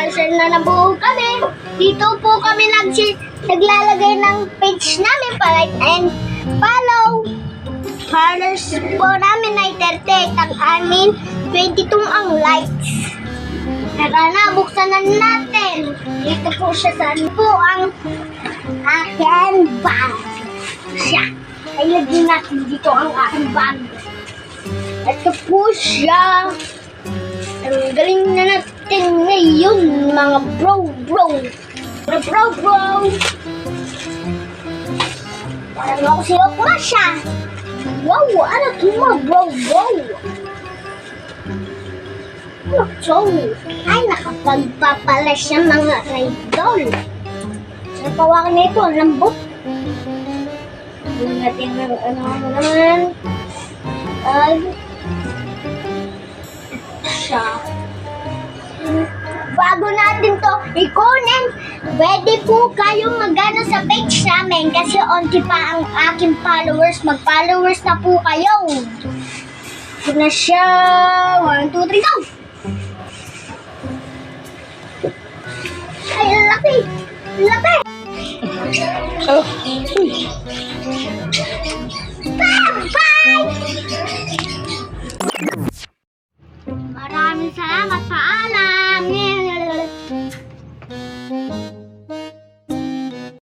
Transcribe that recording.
sponsor na nabuo kami. Dito po kami naglalagay ng page namin para like and follow. Followers po namin ay 38 ang amin, 22 ang likes. Tara na, buksan na natin. Dito po siya sa po ang aking bag. Siya. Ilagay natin dito ang aking bag. Ito po siya. Ang galing na natin ngayon, mga bro. Parang ako si Okra siya. Wow, ano ito mga bro. So, ay nakapagpapala siya mga idol. Sa pawakan na ito, ang lambot. Hindi natin ano naman. Siya. Bago natin to ikunin, pwede po kayong magano sa page namin kasi onti pa ang aking followers. Mag-followers na po kayo. Ito na siya. 1, 2, 3, go! Ay, laki! Laki!